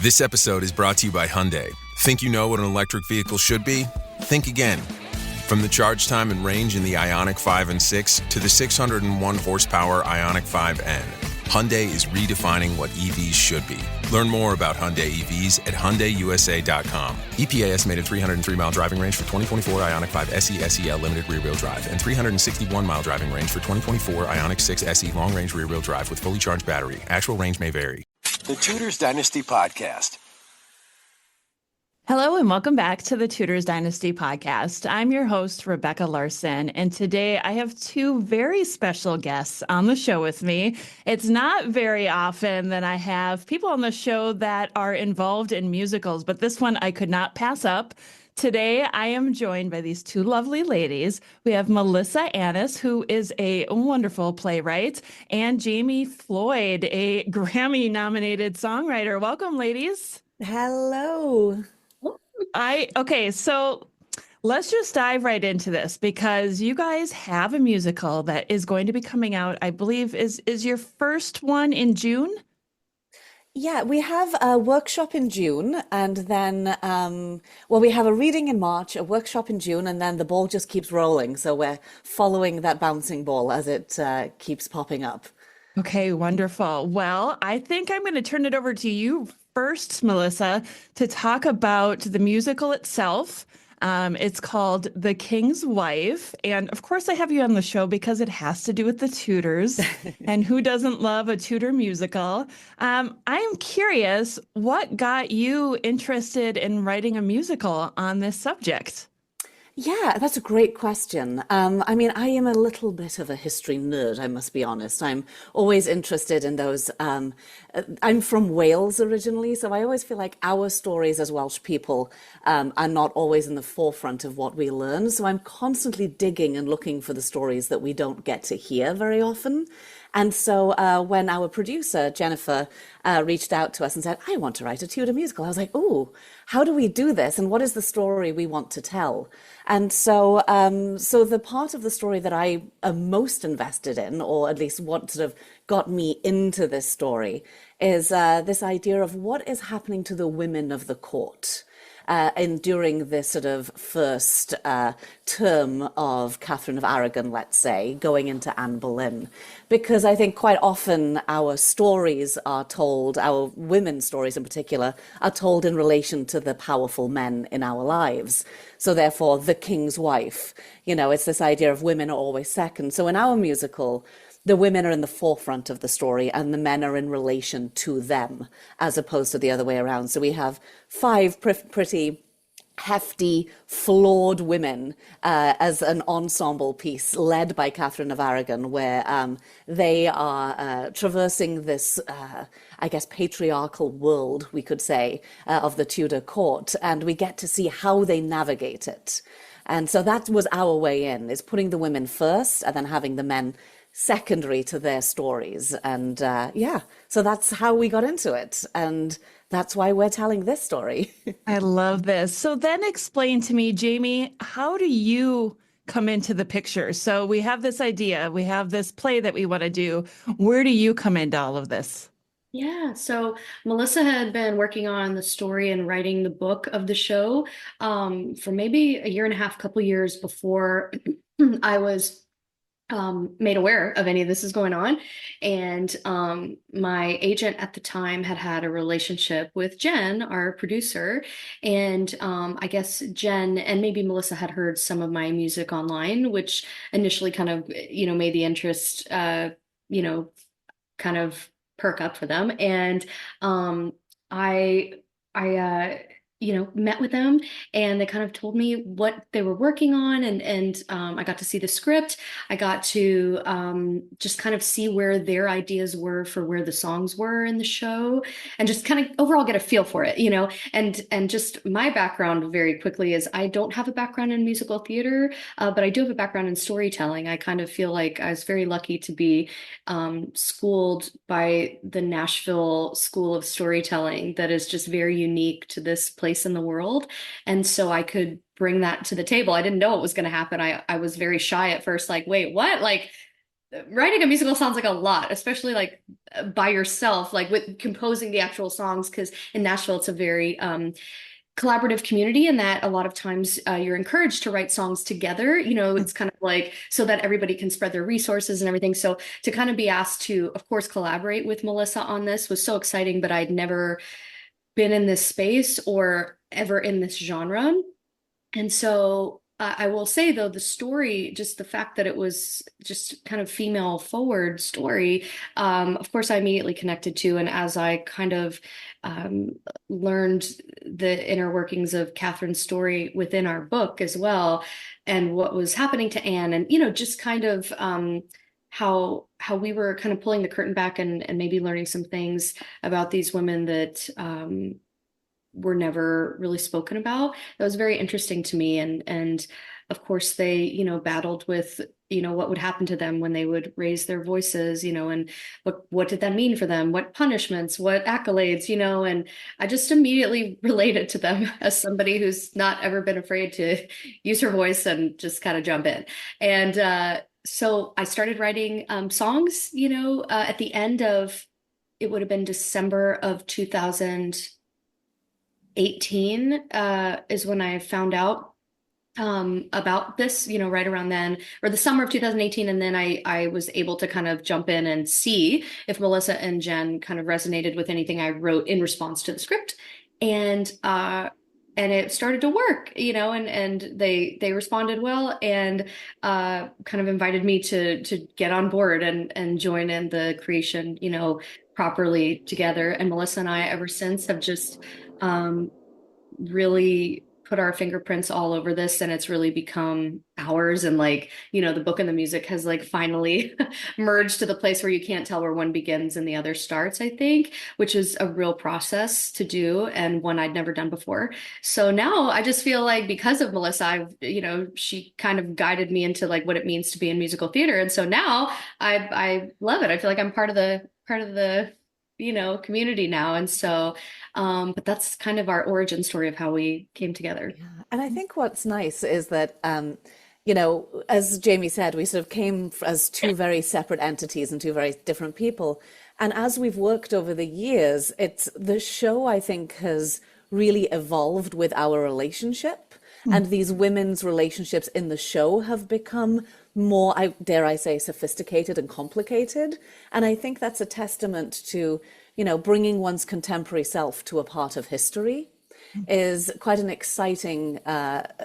This episode is brought to you by Hyundai. Think you know what an electric vehicle should be? Think again. From the charge time and range in the Ioniq 5 and 6 to the 601 horsepower Ioniq 5N, Hyundai is redefining what EVs should be. Learn more about Hyundai EVs at HyundaiUSA.com. EPA estimated 303-mile driving range for 2024 Ioniq 5 SE SEL limited rear-wheel drive and 361-mile driving range for 2024 Ioniq 6 SE long-range rear-wheel drive with fully charged battery. Actual range may vary. The Tudors Dynasty Podcast. Hello and welcome back to the Tudors Dynasty Podcast. I'm your host, Rebecca Larson, and today I have two very special guests on the show with me. It's not very often that I have people on the show that are involved in musicals, but this one I could not pass up. Today, I am joined by these two lovely ladies. We have Melisa Annis, who is a wonderful playwright, and Jamie Floyd, a Grammy-nominated songwriter. Welcome, ladies. Hello. Okay, so let's just dive right into this because you guys have a musical that is going to be coming out, I believe, is your first one in June? Yeah, we have a workshop in June and then, we have a reading in March, a workshop in June, and then the ball just keeps rolling. So we're following that bouncing ball as it keeps popping up. Okay, wonderful. Well, I think I'm going to turn it over to you first, Melisa, to talk about the musical itself. It's called The King's Wife. And of course, I have you on the show because it has to do with the Tudors. And who doesn't love a Tudor musical? I am curious, what got you interested in writing a musical on this subject? Yeah, that's a great question. I am a little bit of a history nerd, I must be honest. I'm always interested in those. I'm from Wales originally, so I always feel like our stories as Welsh people are not always in the forefront of what we learn. So I'm constantly digging and looking for the stories that we don't get to hear very often. And so when our producer, Jennifer, reached out to us and said, I want to write a Tudor musical, I was like, oh, how do we do this? And what is the story we want to tell? And so the part of the story that I am most invested in, or at least what sort of got me into this story, is this idea of what is happening to the women of the court. During this sort of first term of Katherine of Aragon, let's say, going into Anne Boleyn. Because I think quite often our stories are told, our women's stories in particular, are told in relation to the powerful men in our lives. So therefore, the king's wife, it's this idea of women are always second. So in our musical, the women are in the forefront of the story and the men are in relation to them, as opposed to the other way around. So we have five pretty hefty, flawed women as an ensemble piece led by Katherine of Aragon, where they are traversing this, patriarchal world, we could say, of the Tudor court. And we get to see how they navigate it. And so that was our way in, is putting the women first and then having the men secondary to their stories. And so that's how we got into it. And that's why we're telling this story. I love this. So then explain to me, Jamie, how do you come into the picture? So we have this idea, we have this play that we want to do. Where do you come into all of this? Yeah, so Melisa had been working on the story and writing the book of the show for maybe a year and a half, couple years before I was made aware of any of this is going on. And my agent at the time had a relationship with Jen, our producer. And I guess Jen and maybe Melisa had heard some of my music online, which initially kind of, made the interest, kind of perk up for them. And I met with them and they kind of told me what they were working on. And I got to see the script. I got to just kind of see where their ideas were for where the songs were in the show and just kind of overall get a feel for it, and just my background very quickly is I don't have a background in musical theater, but I do have a background in storytelling. I kind of feel like I was very lucky to be schooled by the Nashville School of Storytelling that is just very unique to this place in the world. And so I could bring that to the table. I didn't know what was going to happen. I was very shy at first, like, wait, what? Like, writing a musical sounds like a lot, especially like by yourself, like with composing the actual songs, because in Nashville it's a very collaborative community, and that a lot of times you're encouraged to write songs together. It's kind of like so that everybody can spread their resources and everything. So to kind of be asked to, of course, collaborate with Melisa on this was so exciting, but I'd never been in this space or ever in this genre. And so I will say, though, the story, just the fact that it was just kind of female forward story, of course, I immediately connected to. And as I kind of learned the inner workings of Katherine's story within our book as well, and what was happening to Anne, and, just kind of how we were kind of pulling the curtain back and maybe learning some things about these women that were never really spoken about. That was very interesting to me. And of course they, battled with, what would happen to them when they would raise their voices, and what did that mean for them? What punishments, what accolades, and I just immediately related to them as somebody who's not ever been afraid to use her voice and just kind of jump in. And so I started writing songs, at the end of, it would have been December of 2018 is when I found out about this, right around then, or the summer of 2018. And then I was able to kind of jump in and see if Melisa and Jen kind of resonated with anything I wrote in response to the script. And it started to work, and they responded well, and kind of invited me to get on board and join in the creation, properly together. And Melisa and I, ever since, have just really put our fingerprints all over this, and it's really become ours. And the book and the music has finally merged to the place where you can't tell where one begins and the other starts, I think, which is a real process to do and one I'd never done before. So now I just feel like, because of Melisa, she kind of guided me into what it means to be in musical theater. And so now I love it. I feel like I'm part of the community now. And so but that's kind of our origin story of how we came together. Yeah. And I think what's nice is that, as Jamie said, we sort of came as two very separate entities and two very different people. And as we've worked over the years, the show, I think, has really evolved with our relationship. And these women's relationships in the show have become more, dare I say, sophisticated and complicated. And I think that's a testament to, bringing one's contemporary self to a part of history is quite an exciting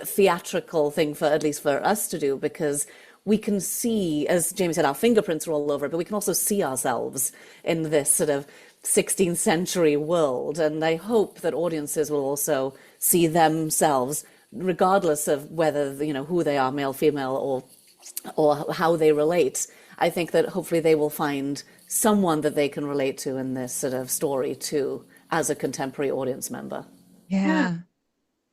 theatrical thing, at least for us to do, because we can see, as Jamie said, our fingerprints are all over it, but we can also see ourselves in this sort of 16th century world. And I hope that audiences will also see themselves, regardless of whether, who they are, male, female, or how they relate. I think that hopefully they will find someone that they can relate to in this sort of story too, as a contemporary audience member. Yeah.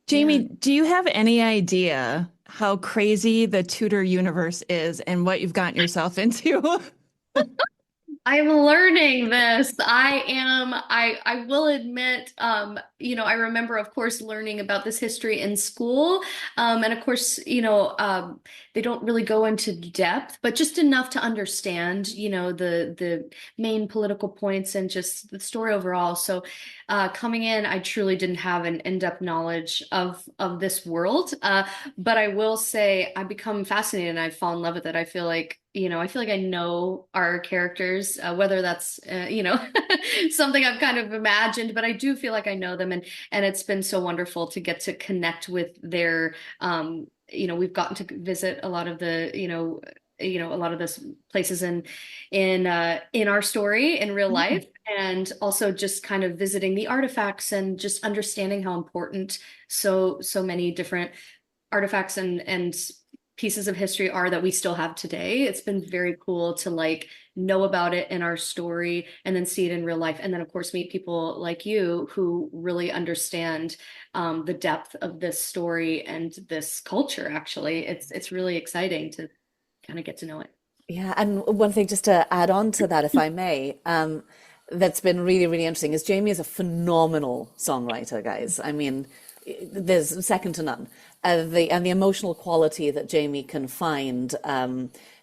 Jamie, do you have any idea how crazy the Tudor universe is and what you've gotten yourself into? I'm learning this. I will admit, I remember, of course, learning about this history in school. And of course, they don't really go into depth, but just enough to understand, the main political points and just the story overall. So coming in, I truly didn't have an in-depth knowledge of this world. But I will say I've become fascinated and I fall in love with it. I feel like I know our characters, whether that's, something I've kind of imagined, but I do feel like I know them. And it's been so wonderful to get to connect with their, we've gotten to visit a lot of the, a lot of those places in our story in real life, and also just kind of visiting the artifacts and just understanding how important so many different artifacts and pieces of history are that we still have today. It's been very cool to know about it in our story and then see it in real life. And then of course, meet people like you who really understand the depth of this story and this culture. Actually, it's really exciting to kind of get to know it. Yeah. And one thing just to add on to that, if I may, that's been really, really interesting is Jamie is a phenomenal songwriter, guys. I mean, there's second to none. And the emotional quality that Jamie can find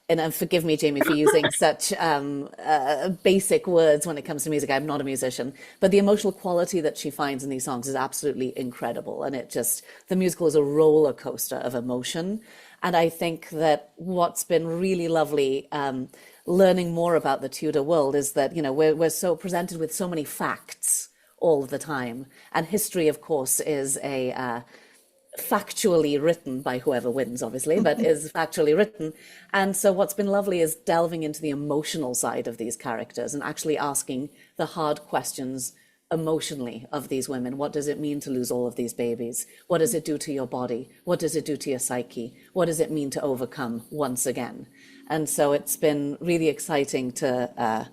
and forgive me, Jamie, for using such basic words when it comes to music. I'm not a musician, but the emotional quality that she finds in these songs is absolutely incredible. And the musical is a roller coaster of emotion. And I think that what's been really lovely, learning more about the Tudor world, is that, we're so presented with so many facts all the time. And history, of course, is factually written by whoever wins, obviously, but is factually written. And so what's been lovely is delving into the emotional side of these characters and actually asking the hard questions emotionally of these women. What does it mean to lose all of these babies? What does it do to your body? What does it do to your psyche? What does it mean to overcome once again? And so it's been really exciting to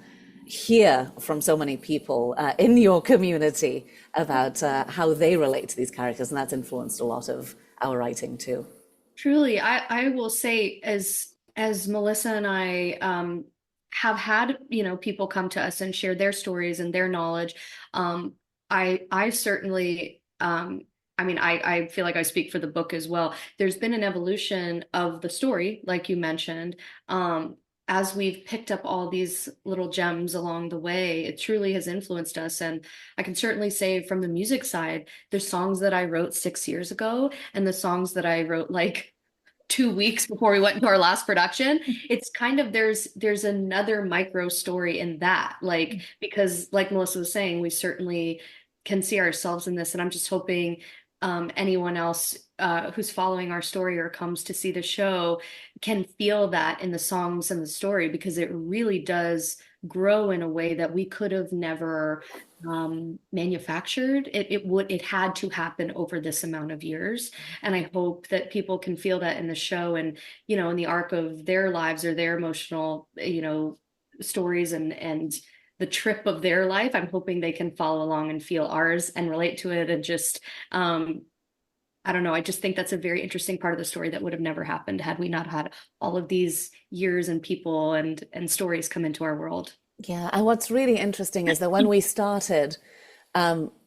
hear from so many people in your community about how they relate to these characters, and that's influenced a lot of our writing too. Truly, I will say, as Melissa and I have had, people come to us and share their stories and their knowledge. I certainly, I feel like I speak for the book as well. There's been an evolution of the story, like you mentioned. As we've picked up all these little gems along the way, it truly has influenced us. And I can certainly say from the music side, there's songs that I wrote 6 years ago and the songs that I wrote like 2 weeks before we went into our last production. It's kind of, there's another micro story in that, like, because like Melissa was saying, we certainly can see ourselves in this. And I'm just hoping anyone else who's following our story or comes to see the show can feel that in the songs and the story, because it really does grow in a way that we could have never manufactured. It had to happen over this amount of years. And I hope that people can feel that in the show and, in the arc of their lives or their emotional, stories and the trip of their life. I'm hoping they can follow along and feel ours and relate to it and just, I don't know. I just think that's a very interesting part of the story that would have never happened had we not had all of these years and people and stories come into our world. Yeah, and what's really interesting is that when we started,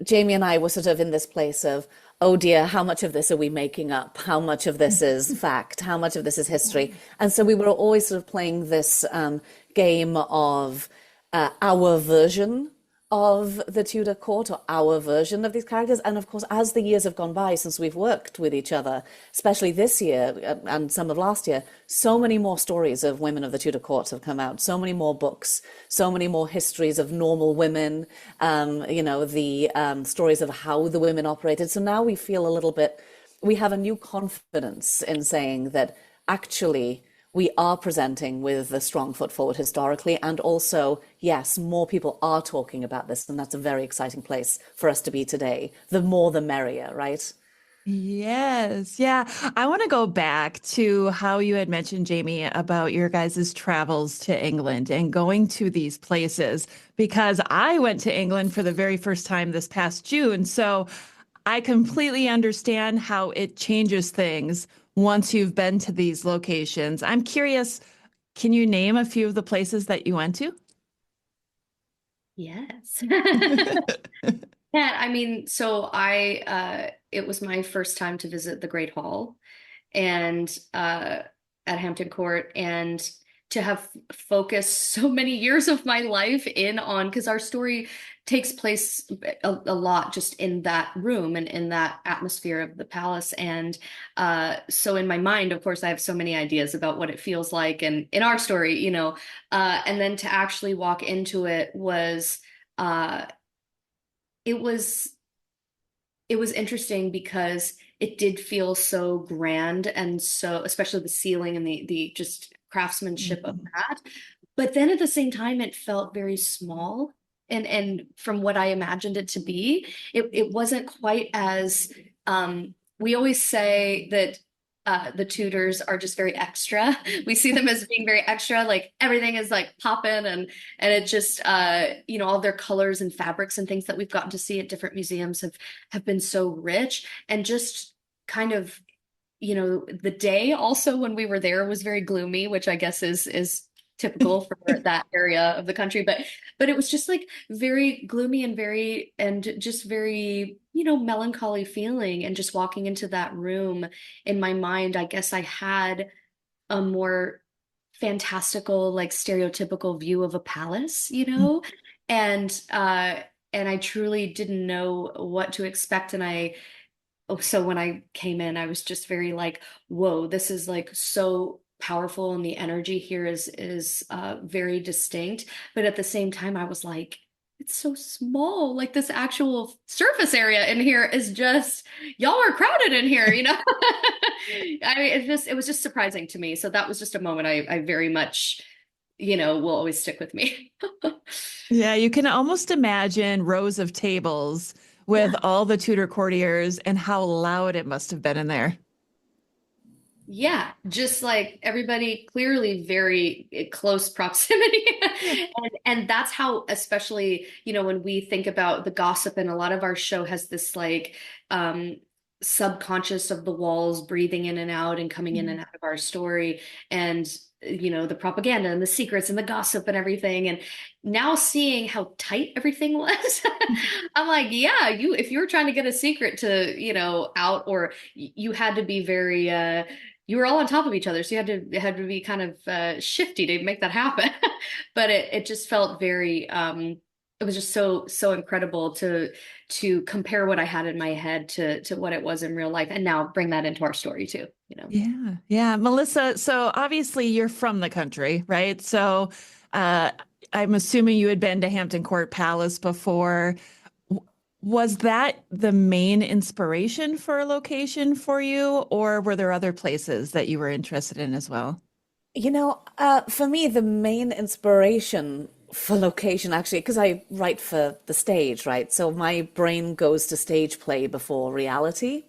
Jamie and I were sort of in this place of, oh dear, how much of this are we making up? How much of this is fact? How much of this is history? And so we were always sort of playing this game of our version of the Tudor court, or our version of these characters. And of course, as the years have gone by since we've worked with each other, especially this year and some of last year, so many more stories of women of the Tudor court have come out, so many more books, so many more histories of normal women, the stories of how the women operated. So now we feel a little bit, we have a new confidence in saying that actually we are presenting with a strong foot forward historically. And also, yes, more people are talking about this. And that's a very exciting place for us to be today. The more, the merrier, right? Yes. Yeah. I want to go back to how you had mentioned, Jamie, about your guys' travels to England and going to these places, because I went to England for the very first time this past June. So I completely understand how it changes things once you've been to these locations. I'm curious, can you name a few of the places that you went to? Yes. Yeah, so it was my first time to visit the Great Hall and at Hampton Court, and to have focused so many years of my life in on, because our story takes place a lot just in that room and in that atmosphere of the palace. And so in my mind, of course, I have so many ideas about what it feels like and in our story, and then to actually walk into it was it was interesting because it did feel so grand, and so especially the ceiling and the just craftsmanship of that. But then at the same time, it felt very small. And from what I imagined it to be, it wasn't quite as we always say that the Tudors are just very extra. We see them as being very extra, like everything is like popping, and it just all their colors and fabrics and things that we've gotten to see at different museums have been so rich. And just kind of the day also when we were there was very gloomy, which I guess is typical for that area of the country, but it was just like very gloomy and just very melancholy feeling. And just walking into that room, in my mind, I guess I had a more fantastical, like stereotypical view of a palace, you know? And I truly didn't know what to expect. So when I came in, I was just very like, whoa, this is like so powerful, and the energy here is very distinct. But at the same time, I was like, it's so small. Like this actual surface area in here is just, y'all are crowded in here, you know? I mean, it was just surprising to me. So that was just a moment I very much, will always stick with me. Yeah, you can almost imagine rows of tables with all the Tudor courtiers and how loud it must have been in there. Yeah, just like everybody clearly very close proximity. And that's how, especially, when we think about the gossip, and a lot of our show has this like subconscious of the walls breathing in and out and coming in and out of our story. And the propaganda and the secrets and the gossip and everything. And now seeing how tight everything was, I'm like, yeah, if you were trying to get a secret to, out, or you had to be very, you were all on top of each other. So it had to be kind of shifty to make that happen. But it just felt very, it was just so incredible to compare what I had in my head to what it was in real life, and now bring that into our story too, Yeah. Yeah. Melissa, so obviously you're from the country, right? So I'm assuming you had been to Hampton Court Palace before. Was that the main inspiration for a location for you, or were there other places that you were interested in as well? For me, the main inspiration for location, actually, because I write for the stage, right? So my brain goes to stage play before reality.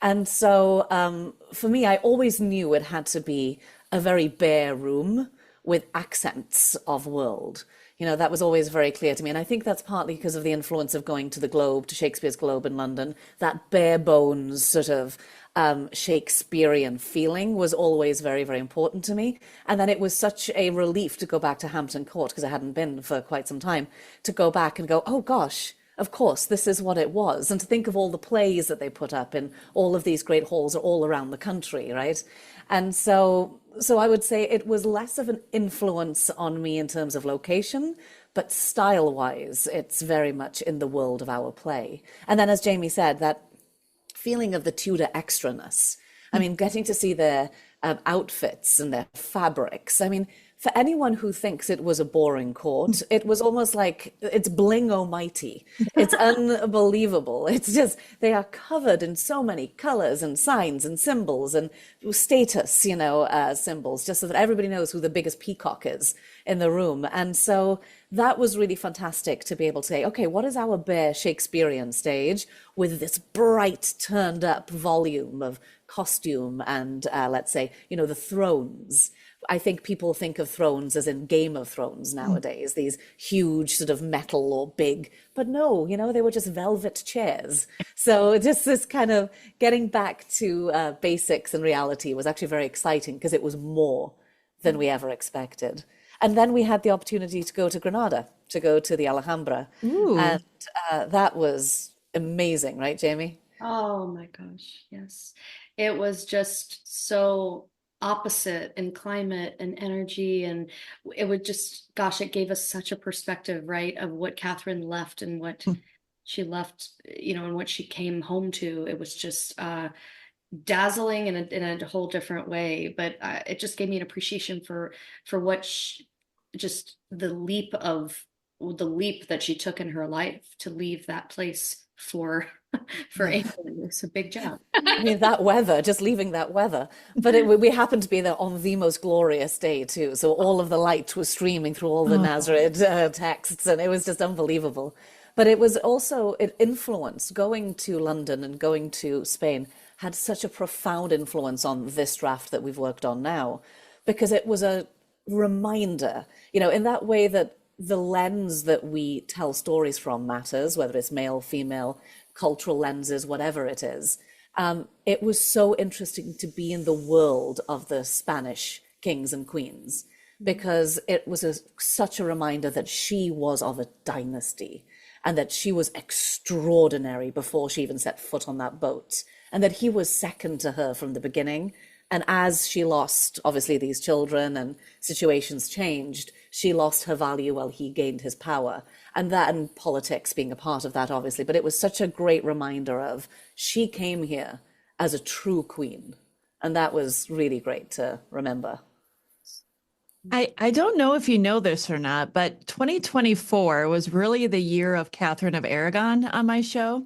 And so for me, I always knew it had to be a very bare room with accents of world. That was always very clear to me. And I think that's partly because of the influence of going to the Globe, to Shakespeare's Globe in London. That bare bones sort of Shakespearean feeling was always very, very important to me. And then it was such a relief to go back to Hampton Court, because I hadn't been for quite some time, to go back and go, oh gosh, of course, this is what it was. And to think of all the plays that they put up in all of these great halls all around the country, right? And so I would say it was less of an influence on me in terms of location, but style-wise, it's very much in the world of our play. And then, as Jamie said, that feeling of the Tudor extraness. I mean, getting to see their outfits and their fabrics. I mean, for anyone who thinks it was a boring court, it was almost like it's bling almighty. It's unbelievable. It's just, they are covered in so many colors and signs and symbols and status, symbols, just so that everybody knows who the biggest peacock is in the room. And so that was really fantastic to be able to say, okay, what is our bare Shakespearean stage with this bright turned up volume of costume and let's say, the thrones. I think people think of thrones as in Game of Thrones nowadays, these huge sort of metal or big, but no, they were just velvet chairs. So just this kind of getting back to basics and reality was actually very exciting, because it was more than we ever expected. And then we had the opportunity to go to Granada, to go to the Alhambra. Ooh. And that was amazing, right, Jamie? Oh my gosh, yes. It was just so opposite in climate and energy, and it would just, gosh, it gave us such a perspective, right, of what Katherine left and what she left, and what she came home to. It was just dazzling in a whole different way, but it just gave me an appreciation for what just the leap that she took in her life to leave that place for England. It's a big jump. I mean, that weather, just leaving that weather. But we happened to be there on the most glorious day too. So all of the light was streaming through all the Nazareth texts, and it was just unbelievable. But it was also, it influenced, going to London and going to Spain had such a profound influence on this draft that we've worked on now, because it was a reminder, in that way that the lens that we tell stories from matters, whether it's male, female, cultural lenses, whatever it is. It was so interesting to be in the world of the Spanish kings and queens, because it was such a reminder that she was of a dynasty, and that she was extraordinary before she even set foot on that boat, and that he was second to her from the beginning. And as she lost, obviously, these children and situations changed, she lost her value while he gained his power. And that, and politics being a part of that, obviously. But it was such a great reminder of she came here as a true queen. And that was really great to remember. I don't know if you know this or not, but 2024 was really the year of Catherine of Aragon on my show.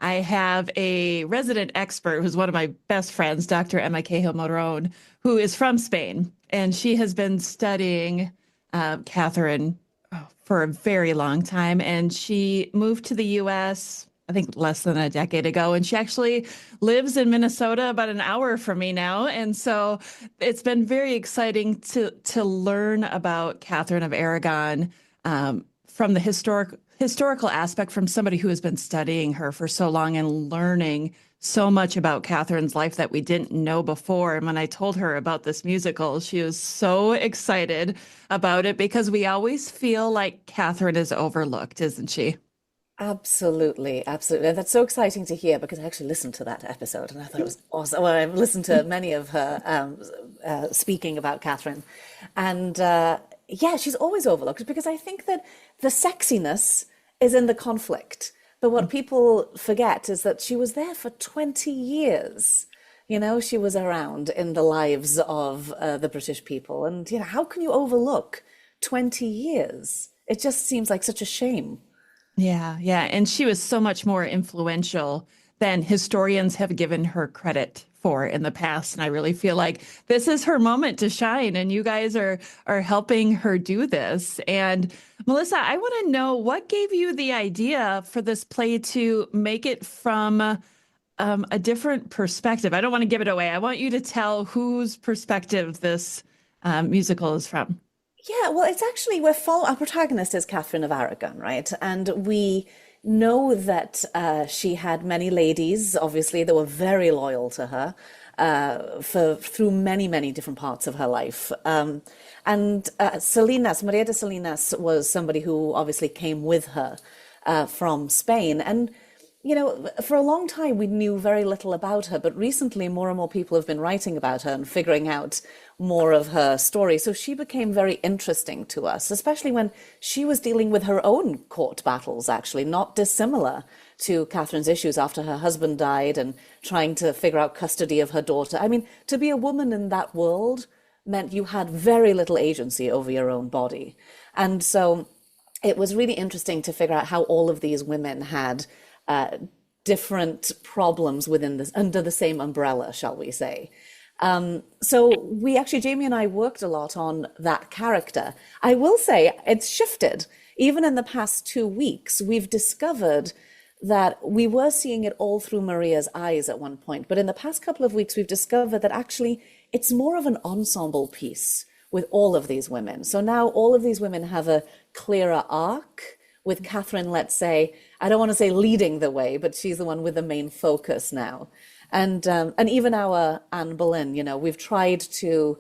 I have a resident expert who's one of my best friends, Dr. Emma Cahill Modron, who is from Spain, and she has been studying Catherine for a very long time. And she moved to the US, I think less than a decade ago, and she actually lives in Minnesota about an hour from me now. And so it's been very exciting to learn about Catherine of Aragon from the historical aspect from somebody who has been studying her for so long and learning so much about Catherine's life that we didn't know before. And when I told her about this musical, she was so excited about it because we always feel like Catherine is overlooked, isn't she? Absolutely, absolutely. And that's so exciting to hear because I actually listened to that episode and I thought it was awesome. Well, I've listened to many of her speaking about Catherine. And yeah, she's always overlooked because I think that the sexiness is in the conflict. But what people forget is that she was there for 20 years. You know, she was around in the lives of the British people. And, you know, how can you overlook 20 years? It just seems like such a shame. Yeah, yeah. And she was so much more influential than historians have given her credit for in the past. And I really feel like this is her moment to shine, and you guys are helping her do this. And Melisa, I want to know what gave you the idea for this play to make it from a different perspective. I don't want to give it away. I want you to tell whose perspective this musical is from. Yeah, well, it's actually, our protagonist is Catherine of Aragon, right? And we know that she had many ladies, obviously, that were very loyal to her through many, many different parts of her life. And Salinas, Maria de Salinas, was somebody who obviously came with her from Spain. And you know, for a long time, we knew very little about her, but recently more and more people have been writing about her and figuring out more of her story. So she became very interesting to us, especially when she was dealing with her own court battles, actually, not dissimilar to Catherine's issues after her husband died and trying to figure out custody of her daughter. I mean, to be a woman in that world meant you had very little agency over your own body. And so it was really interesting to figure out how all of these women had different problems within this, under the same umbrella, shall we say. So we actually, Jamie and I worked a lot on that character. I will say it's shifted. Even in the past 2 weeks, we've discovered that we were seeing it all through Maria's eyes at one point. But in the past couple of weeks, we've discovered that actually it's more of an ensemble piece with all of these women. So now all of these women have a clearer arc, with Catherine, let's say, I don't want to say leading the way, but she's the one with the main focus now. And even our Anne Boleyn, you know, we've tried to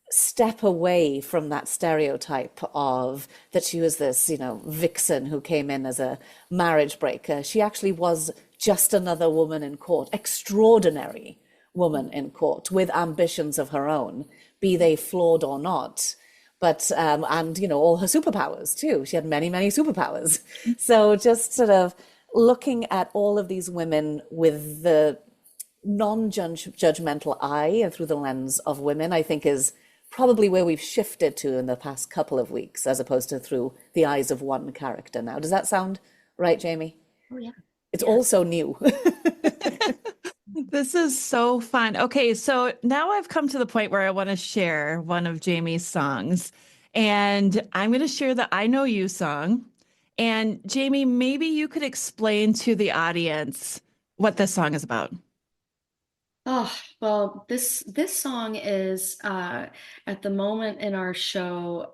step away from that stereotype of that she was this, you know, vixen who came in as a marriage breaker. She actually was just another woman in court, extraordinary woman in court with ambitions of her own, be they flawed or not. But, and, you know, all her superpowers too. She had many, many superpowers. So just sort of looking at all of these women with the non-judgmental eye and through the lens of women, I think is probably where we've shifted to in the past couple of weeks, as opposed to through the eyes of one character now. Does that sound right, Jamie? Oh, yeah. It's also new. This is so fun. Okay, so now I've come to the point where I want to share one of Jamie's songs. And I'm going to share the I Know You song. And Jamie, maybe you could explain to the audience what this song is about. Oh, well, this song is at the moment in our show,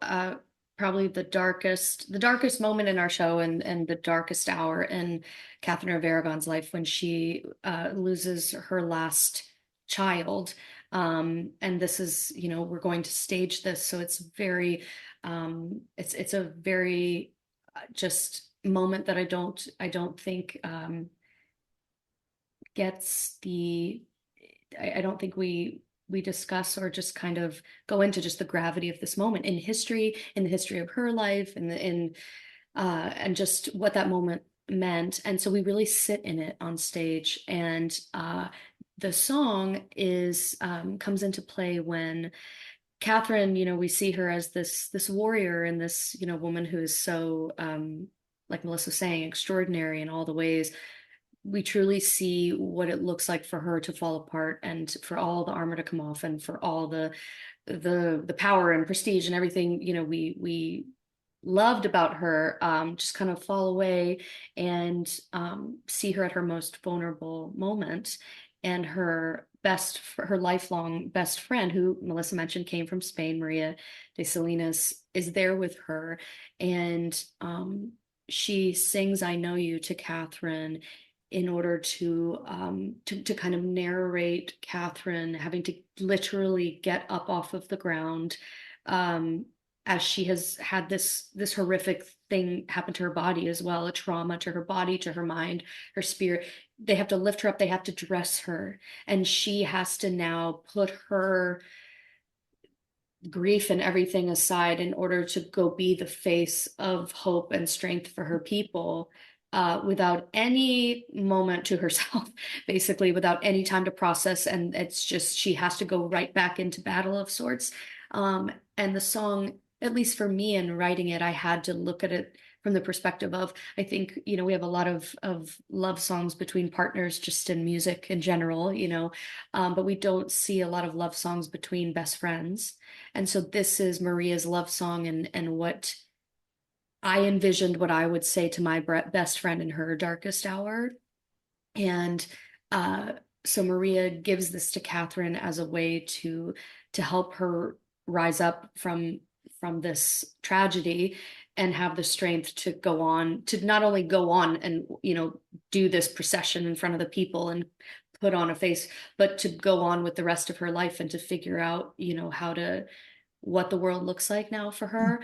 probably the darkest moment in our show, and the darkest hour in Catherine of Aragon's life, when she loses her last child. And this is, you know, we're going to stage this, so it's very it's a very just moment that I don't think gets the I don't think we we discuss or just kind of go into just the gravity of this moment in history, in the history of her life, and just what that moment meant. And so we really sit in it on stage. And the song comes into play when Katherine, we see her as this warrior and this, woman who is so, like Melissa was saying, extraordinary in all the ways. We truly see what it looks like for her to fall apart, and for all the armor to come off, and for all the power and prestige and everything, we loved about her, just kind of fall away, and see her at her most vulnerable moment. And her lifelong best friend, who Melissa mentioned came from Spain, Maria de Salinas, is there with her. And she sings "I Know You" to Katherine in order to kind of narrate Katherine having to literally get up off of the ground, as she has had this horrific thing happen to her body as well, a trauma to her body, to her mind, her spirit. They have to lift her up, they have to dress her, and she has to now put her grief and everything aside in order to go be the face of hope and strength for her people, without any moment to herself, basically, without any time to process. And it's just, she has to go right back into battle of sorts. And the song, at least for me in writing it, I had to look at it from the perspective of, I think, we have a lot of love songs between partners just in music in general, but we don't see a lot of love songs between best friends. And so this is Maria's love song, and what I envisioned, what I would say to my best friend in her darkest hour. And so Maria gives this to Katherine as a way to help her rise up from this tragedy and have the strength to go on, to not only go on and, do this procession in front of the people and put on a face, but to go on with the rest of her life and to figure out, what the world looks like now for her.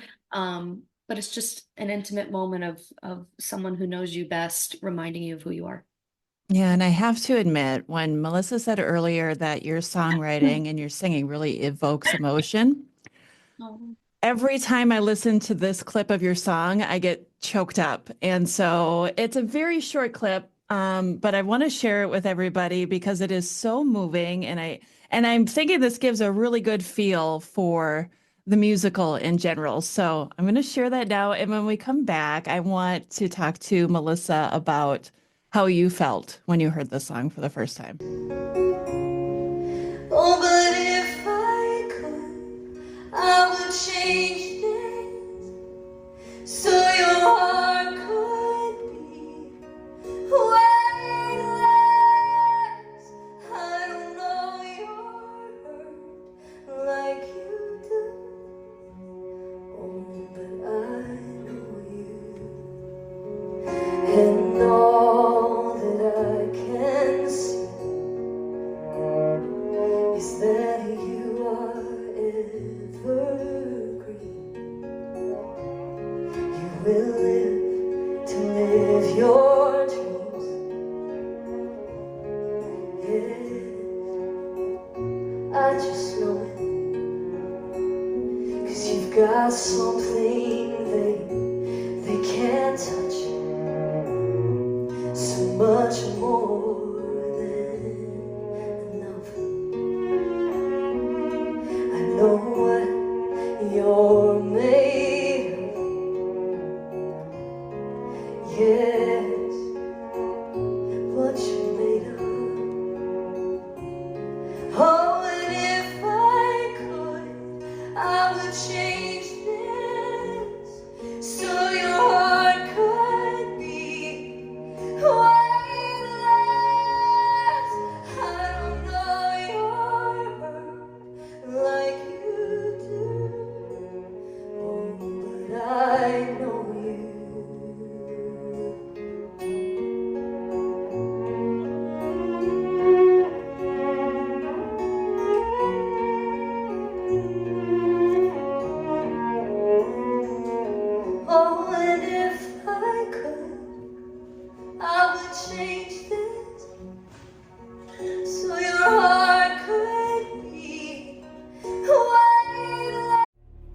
But it's just an intimate moment of someone who knows you best, reminding you of who you are. Yeah, and I have to admit, when Melissa said earlier that your songwriting and your singing really evokes emotion, Oh. every time I listen to this clip of your song, I get choked up. And so it's a very short clip, but I want to share it with everybody because it is so moving. And I'm thinking this gives a really good feel for the musical in general. So I'm going to share that now. And when we come back, I want to talk to Melissa about how you felt when you heard the song for the first time. Oh, but if I could, I would change things so your heart could be where it lies. I don't know your hurt like you do, oh, but I know you, and all that I can see is that you are evergreen. You will live to live your dreams. Yeah, I just know it, 'cause you've got something they can't touch, so much more than enough. I know what you're made of. Yes, what you're made of. Oh, and if I could, I would change this so your heart could be where it lies.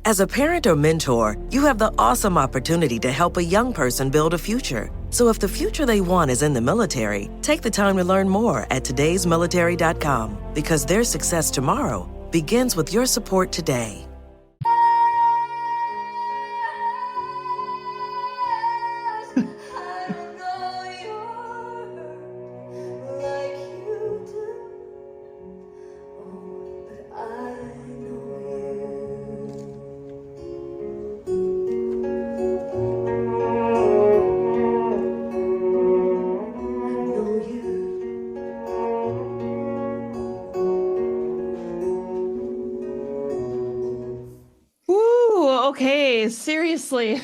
As a parent or mentor, you have the awesome opportunity to help a young person build a future. So if the future they want is in the military, take the time to learn more at todaysmilitary.com, because their success tomorrow begins with your support today. Okay, seriously.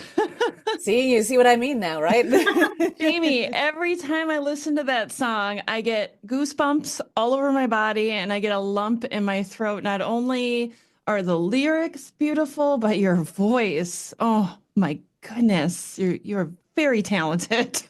You see what I mean now, right? Jamie, every time I listen to that song, I get goosebumps all over my body and I get a lump in my throat. Not only are the lyrics beautiful, but your voice. Oh my goodness. You're very talented.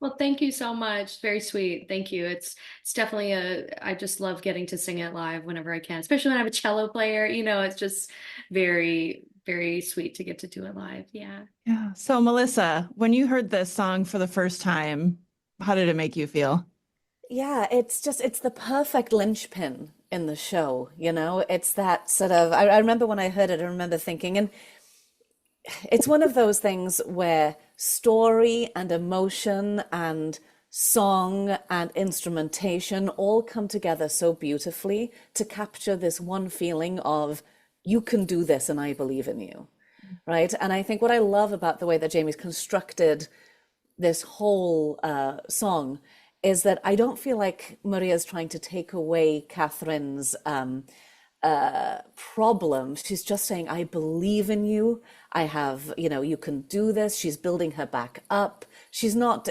Well, thank you so much. Very sweet. Thank you. It's definitely I just love getting to sing it live whenever I can, especially when I have a cello player. It's just very, very sweet to get to do it live. Yeah. Yeah. So, Melissa, when you heard this song for the first time, how did it make you feel? Yeah, it's the perfect linchpin in the show, It's that sort of, I remember when I heard it, I remember thinking, and it's one of those things where story and emotion and song and instrumentation all come together so beautifully to capture this one feeling of, you can do this and I believe in you, right? And I think what I love about the way that Jamie's constructed this whole song is that I don't feel like Maria's trying to take away Catherine's problem. She's just saying, I believe in you. I have, you can do this. She's building her back up. She's not,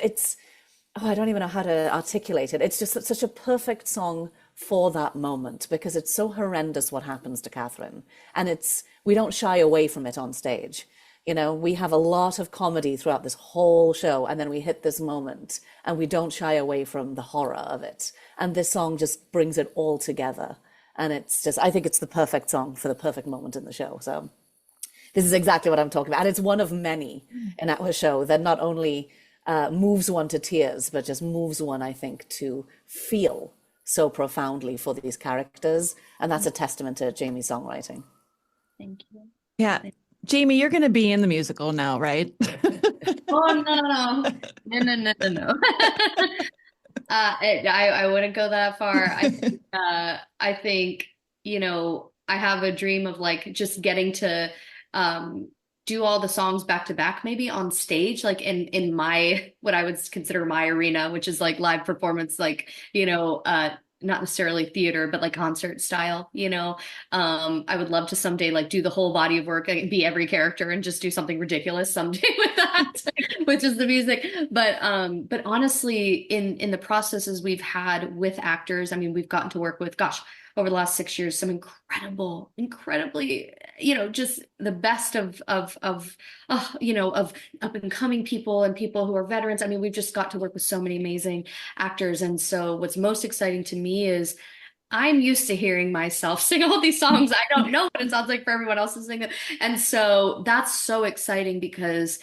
I don't even know how to articulate it. It's just such a perfect song for that moment, because it's so horrendous what happens to Katherine. And we don't shy away from it on stage. We have a lot of comedy throughout this whole show, and then we hit this moment and we don't shy away from the horror of it. And this song just brings it all together. And I think it's the perfect song for the perfect moment in the show. So this is exactly what I'm talking about. And it's one of many in our show that not only moves one to tears, but just moves one, I think, to feel so profoundly for these characters. And that's a testament to Jamie's songwriting. Thank you. Yeah. Jamie, you're going to be in the musical now, right? Oh, no. I wouldn't go that far. I think, I have a dream of like just getting to do all the songs back to back, maybe on stage, like in my, what I would consider my arena, which is like live performance, like, not necessarily theater, but like concert style, I would love to someday like do the whole body of work, like, be every character and just do something ridiculous someday with that, which is the music. But honestly, in the processes we've had with actors, I mean, we've gotten to work with, gosh, over the last 6 years, some incredibly, just the best of up and coming people and people who are veterans. I mean, we've just got to work with so many amazing actors. And so what's most exciting to me is I'm used to hearing myself sing all these songs. I don't know what it sounds like for everyone else to sing it. And so that's so exciting because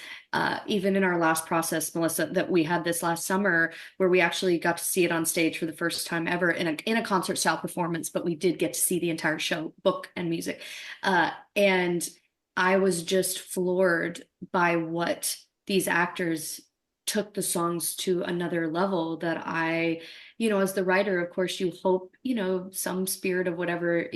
even in our last process, Melissa, that we had this last summer, where we actually got to see it on stage for the first time ever in a concert style performance, but we did get to see the entire show, book and music. And I was just floored by what these actors took the songs to another level that I, as the writer, of course, you hope, some spirit of whatever,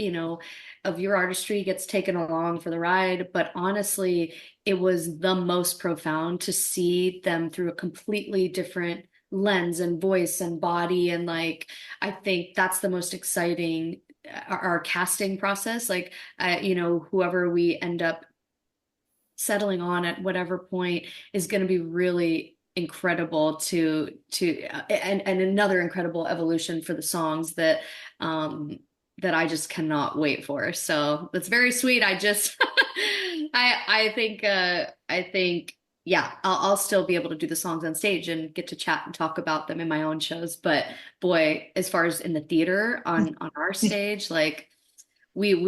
of your artistry gets taken along for the ride. But honestly, it was the most profound to see them through a completely different lens and voice and body. And like, I think that's the most exciting, our casting process. Like, whoever we end up settling on at whatever point is going to be really incredible and another incredible evolution for the songs that I just cannot wait for. So that's very sweet. I just I think yeah, I'll still be able to do the songs on stage and get to chat and talk about them in my own shows. But boy, as far as in the theater on our stage, like we've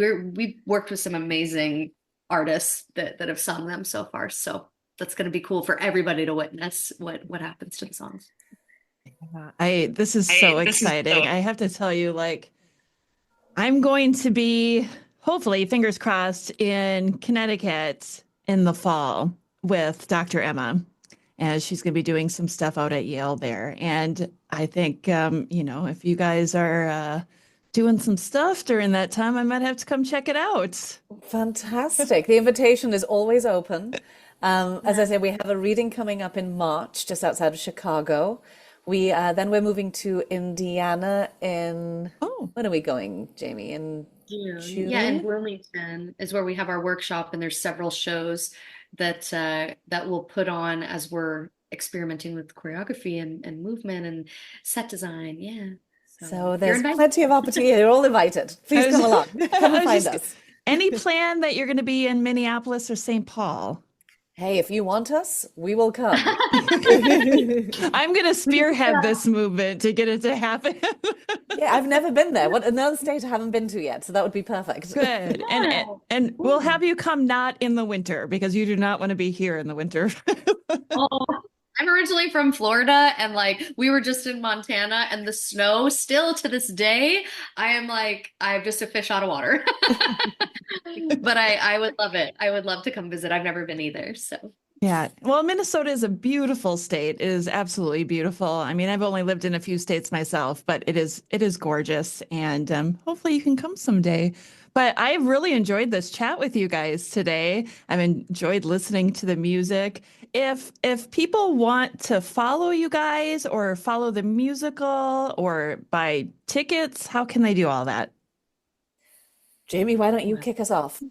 worked with some amazing artists that have sung them so far. So that's going to be cool for everybody to witness what happens to the songs. This is so exciting. I have to tell you, like, I'm going to be, hopefully, fingers crossed, in Connecticut in the fall with Dr. Emma, as she's going to be doing some stuff out at Yale there. And I think, if you guys are doing some stuff during that time, I might have to come check it out. Fantastic. The invitation is always open. As I said, we have a reading coming up in March, just outside of Chicago. We're moving to Indiana when are we going, Jamie? In June? Yeah, in Bloomington is where we have our workshop, and there's several shows that we'll put on as we're experimenting with choreography and movement and set design. Yeah. So there's plenty of opportunity. You're all invited. Please come along. Come and find us. Any plan that you're going to be in Minneapolis or St. Paul? Hey, if you want us, we will come. I'm going to spearhead this movement to get it to happen. Yeah, I've never been there. Another state I haven't been to yet, so that would be perfect. Good. And we'll have you come not in the winter, because you do not want to be here in the winter. Oh, I'm originally from Florida, and we were just in Montana, and the snow still to this day, I'm just a fish out of water. But I would love it. I would love to come visit. I've never been either. So yeah. Well, Minnesota is a beautiful state. It is absolutely beautiful. I mean, I've only lived in a few states myself, but it is gorgeous. And hopefully you can come someday. But I've really enjoyed this chat with you guys today. I've enjoyed listening to the music. If people want to follow you guys or follow the musical or buy tickets, how can they do all that? Jamie, why don't you kick us off?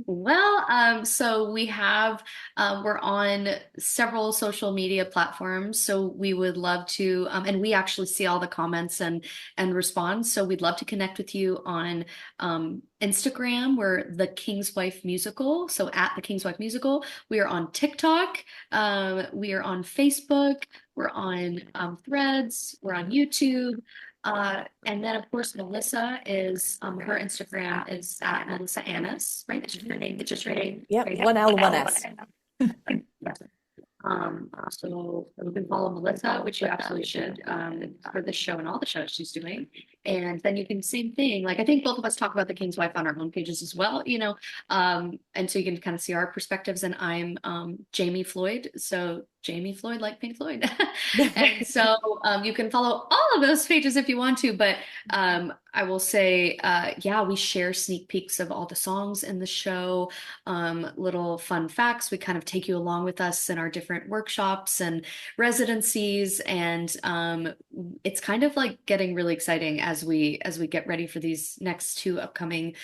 Well, so we're on several social media platforms. So we would love to, and we actually see all the comments and respond. So we'd love to connect with you on Instagram. We're the King's Wife Musical. So at the King's Wife Musical. We are on TikTok. We are on Facebook. We're on Threads. We're on YouTube. And then of course Melisa is her Instagram is at Melisa Annis, right? That's just her name. It's just her name. Yep, one L, one S. So you can follow Melisa, which you absolutely should, for this show and all the shows she's doing. And then you can same thing. I think both of us talk about the King's Wife on our own pages as well, and so you can kind of see our perspectives. And I'm Jamie Floyd. So Jamie Floyd, like Pink Floyd. And so you can follow all of those pages if you want to, but I will say, we share sneak peeks of all the songs in the show, little fun facts. We kind of take you along with us in our different workshops and residencies, and it's kind of getting really exciting as we get ready for these next two upcoming,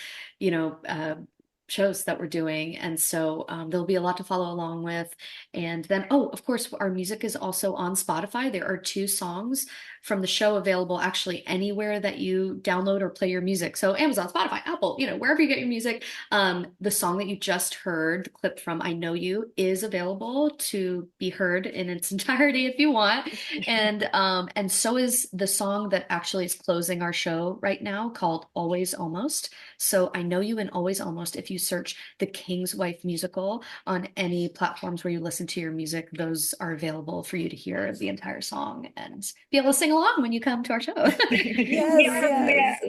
shows that we're doing. And so there'll be a lot to follow along with. And then, of course, our music is also on Spotify. There are 2 songs from the show available actually anywhere that you download or play your music. So Amazon, Spotify, Apple, wherever you get your music. The song that you just heard, the clip from I Know You, is available to be heard in its entirety if you want. And so is the song that actually is closing our show right now, called Always Almost. So I Know You and Always Almost, if you search the King's Wife Musical on any platforms where you listen to your music, those are available for you to hear the entire song and be able to sing along when you come to our show. Yes.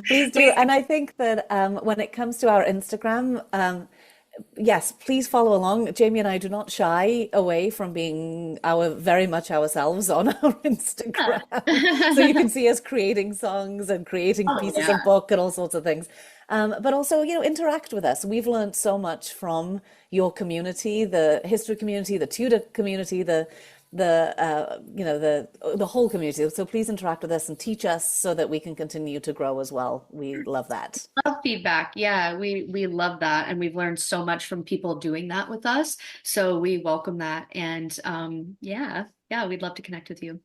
Please do. And I think that when it comes to our Instagram, yes, please follow along. Jamie and I do not shy away from being very much ourselves on our Instagram. So you can see us creating songs and creating pieces of book and all sorts of things. But also, interact with us. We've learned so much from your community, the history community, the Tudor community, the whole community. So please interact with us and teach us so that we can continue to grow as well. We love that. Love feedback. Yeah, we love that. And we've learned so much from people doing that with us. So we welcome that. And we'd love to connect with you.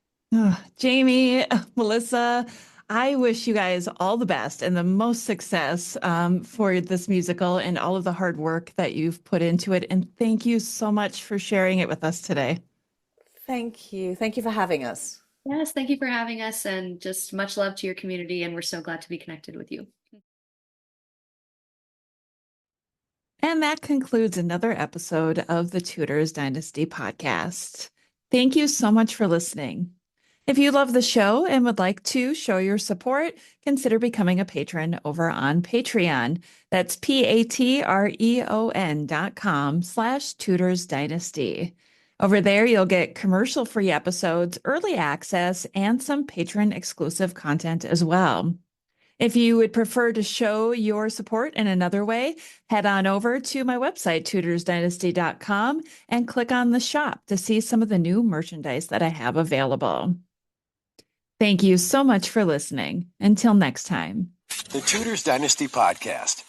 Jamie, Melisa, I wish you guys all the best and the most success for this musical and all of the hard work that you've put into it. And thank you so much for sharing it with us today. Thank you. Thank you for having us. Yes, thank you for having us, and just much love to your community. And we're so glad to be connected with you. And that concludes another episode of the Tudors Dynasty podcast. Thank you so much for listening. If you love the show and would like to show your support, consider becoming a patron over on Patreon. That's patreon.com/Tudors Dynasty. Over there, you'll get commercial-free episodes, early access, and some patron-exclusive content as well. If you would prefer to show your support in another way, head on over to my website, tudorsdynasty.com, and click on the shop to see some of the new merchandise that I have available. Thank you so much for listening. Until next time. The Tudors Dynasty Podcast.